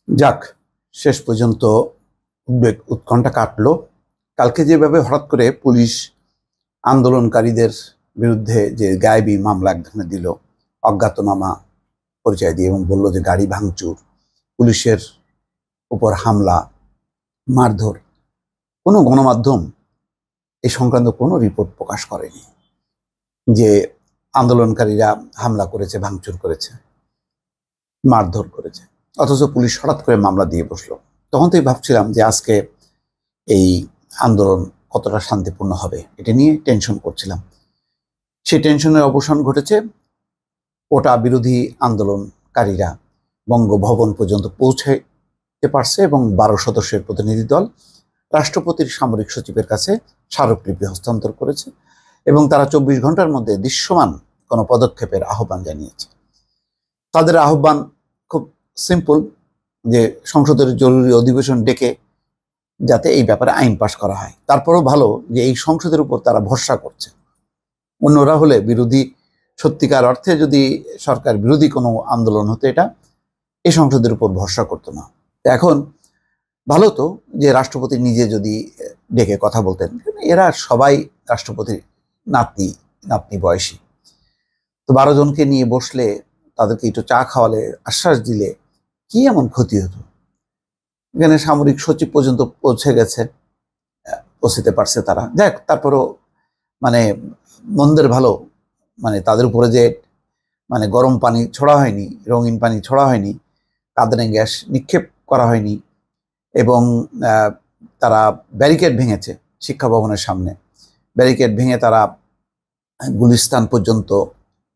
যাক, শেষ পর্যন্ত উদ্বেগ উৎকণ্ঠা কাটলো। কালকে যেভাবে হঠাৎ করে পুলিশ আন্দোলনকারীদের বিরুদ্ধে যে গায়েবী মামলা এক ধরনের দিল, অজ্ঞাতনামা পরিচয় দিয়ে, এবং বলল যে গাড়ি ভাঙচুর, পুলিশের উপর হামলা, মারধর, কোনো গণমাধ্যম এই সংক্রান্ত কোনো রিপোর্ট প্রকাশ করেনি যে আন্দোলনকারীরা হামলা করেছে, ভাঙচুর করেছে, মারধর করেছে। অথচ পুলিশ হঠাৎ করে মামলা দিয়ে বসলো। তখন থেকে ভাবছিলাম যে আজকে এই আন্দোলন কতটা শান্তিপূর্ণ হবে, এটা নিয়ে টেনশন করছিলাম। সেই টেনশনের অবসান ঘটেছে। কোটা বিরোধী আন্দোলনকারীরা বঙ্গভবন পর্যন্ত পৌঁছাতে পারছে এবং 12 সদস্যের প্রতিনিধি দল রাষ্ট্রপতির সামরিক সচিবের কাছে স্মারকলিপি হস্তান্তর করেছে এবং তারা 24 ঘন্টার মধ্যে দৃশ্যমান কোনো পদক্ষেপের আহ্বান জানিয়েছে। তাদের আহ্বান খুব সিম্পল, যে সংসদের জরুরি অধিবেশন ডেকে যাতে এই ব্যাপারে আইন পাশ করা হয়। তারপরেও ভালো যে এই সংসদের উপর তারা ভরসা করছে। অন্যরা হলে বিরোধী, সত্যিকার অর্থে যদি সরকার বিরোধী কোনো আন্দোলন হতো, এটা এই সংসদের উপর ভরসা করতো না। এখন ভালো তো যে রাষ্ট্রপতি নিজে যদি ডেকে কথা বলতেন। এরা সবাই রাষ্ট্রপতির নাতনি নাতনি বয়সী, তো 12 জনকে নিয়ে বসলে, তাদেরকে একটু চা খাওয়ালে, আশ্বাস দিলে কি এমন ক্ষতি হতো? এখানে সামরিক সচিব পর্যন্ত পৌঁছতে পারছে তারা। যাক, তারপরও মানে মন্দের ভালো, মানে তাদের উপরে যে গরম পানি ছড়া হয়নি, রঙিন পানি ছড়া হয়নি, কাঁদানে গ্যাস নিক্ষেপ করা হয়নি, এবং তারা ব্যারিকেড ভেঙেছে শিক্ষা ভবনের সামনে। ব্যারিকেড ভেঙে তারা গুলিস্তান পর্যন্ত,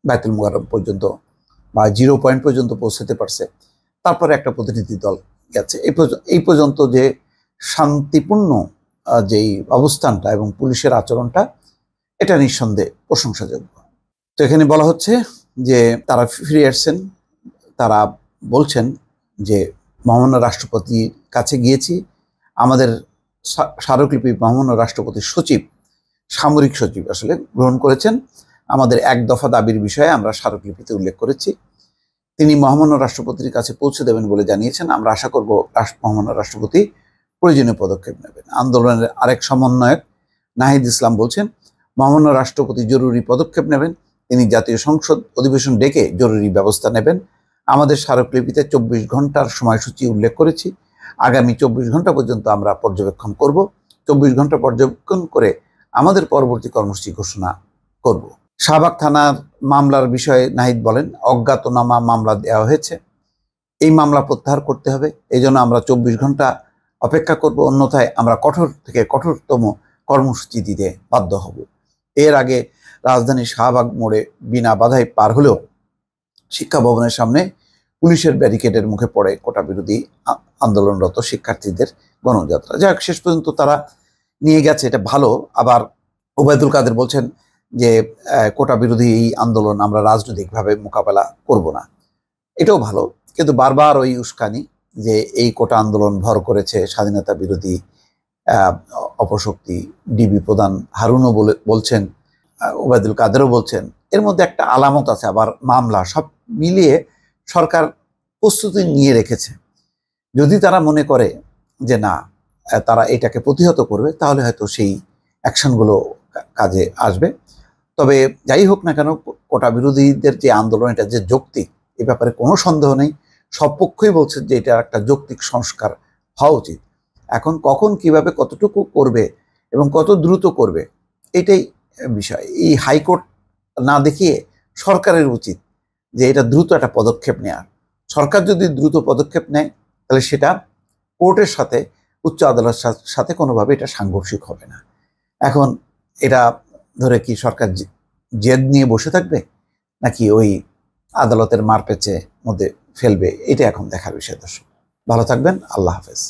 বাইতুল মুকাররম পর্যন্ত বা 0 পয়েন্ট পর্যন্ত পৌঁছতে পারছে। তারপরে একটা প্রতিনিধি দল গেছে। এই পর্যন্ত যে শান্তিপূর্ণ যেই অবস্থানটা এবং পুলিশের আচরণটা, এটা নিঃসন্দেহে প্রশংসাযোগ্য। তো এখানে বলা হচ্ছে যে তারা ফিরে আসছেন। তারা বলছেন যে মহামান্য রাষ্ট্রপতির কাছে গিয়েছি, আমাদের স্মারকলিপি মহামান্য রাষ্ট্রপতির সচিব, সামরিক সচিব আসলে গ্রহণ করেছেন। আমাদের 1 দফা দাবির বিষয়ে আমরা স্মারকলিপিতে উল্লেখ করেছি। তিনি মহামান্য রাষ্ট্রপতির কাছে পৌঁছে দেবেন বলে জানিয়েছেন। আমরা আশা করব মহামান্য রাষ্ট্রপতি প্রয়োজনীয় পদক্ষেপ নেবেন। আন্দোলনের আরেক সমন্বয়ক নাহিদ ইসলাম বলছেন, মহামান্য রাষ্ট্রপতি জরুরি পদক্ষেপ নেবেন। তিনি জাতীয় সংসদ অধিবেশন ডেকে জরুরি ব্যবস্থা নেবেন। আমাদের স্মারকলিপিতে 24 ঘন্টার সময়সূচি উল্লেখ করেছি। আগামী 24 ঘন্টা পর্যন্ত আমরা পর্যবেক্ষণ করব। 24 ঘন্টা পর্যবেক্ষণ করে আমাদের পরবর্তী কর্মসূচি ঘোষণা করব। শাহবাগ থানার মামলার বিষয়ে নাহিদ বলেন, অজ্ঞাতনামা মামলা দেওয়া হয়েছে, এই মামলা প্রত্যাহার করতে হবে। এই জন্য আমরা 24 ঘন্টা অপেক্ষা করব, অন্যথায় আমরা কঠোর থেকে কঠোরতম কর্মসূচি দিতে বাধ্য হব। এর আগে রাজধানীর শাহবাগ মোড়ে বিনা বাধায় পার হলেও শিক্ষা ভবনের সামনে পুলিশের ব্যারিকেডের মুখে পড়ে কোটা বিরোধী আন্দোলনরত শিক্ষার্থীদের গণযাত্রা। যাক, শেষ পর্যন্ত তারা নিয়ে গেছে, এটা ভালো। আবার ওবায়দুল কাদের বলছেন যে কোটা বিরোধী এই আন্দোলন আমরা রাজনৈতিকভাবে মোকাবেলা করব না, এটাও ভালো। কিন্তু বারবার ওই উস্কানি যে এই কোটা আন্দোলন ভর করেছে স্বাধীনতা বিরোধী অপশক্তি, ডিবি প্রধান হারুনও বলছেন, ওবায়দুল কাদেরও বলছেন, এর মধ্যে একটা আলামত আছে। আবার মামলা, সব মিলিয়ে সরকার প্রস্তুতি নিয়ে রেখেছে। যদি তারা মনে করে যে না, তারা এটাকে প্রতিহত করবে, তাহলে হয়তো সেই অ্যাকশনগুলো কাজে আসবে। তবে যাই হোক না কেন, কোটা বিরোধীদের যে আন্দোলন, এটা যে যৌক্তিক, এ ব্যাপারে কোনো সন্দেহ নেই। সব পক্ষই বলছে যে এটা একটা যৌক্তিক সংস্কার হওয়া উচিত। এখন কখন, কিভাবে, কতটুকু করবে এবং কত দ্রুত করবে, এটাই বিষয়। এই হাইকোর্ট না দেখিয়ে সরকারের উচিত যে এটা দ্রুত একটা পদক্ষেপ নেওয়ার। সরকার যদি দ্রুত পদক্ষেপ নেয়, তাহলে সেটা কোর্টের সাথে, উচ্চ আদালতের সাথে কোনোভাবে এটা সাংঘর্ষিক হবে না। এখন এটা ধরে কি সরকার জেদ নিয়ে বসে থাকবে, নাকি ওই আদালতের মারপেচে মধ্যে ফেলবে, এটা এখন দেখার বিষয়। দর্শক, ভালো থাকবেন। আল্লাহ হাফেজ।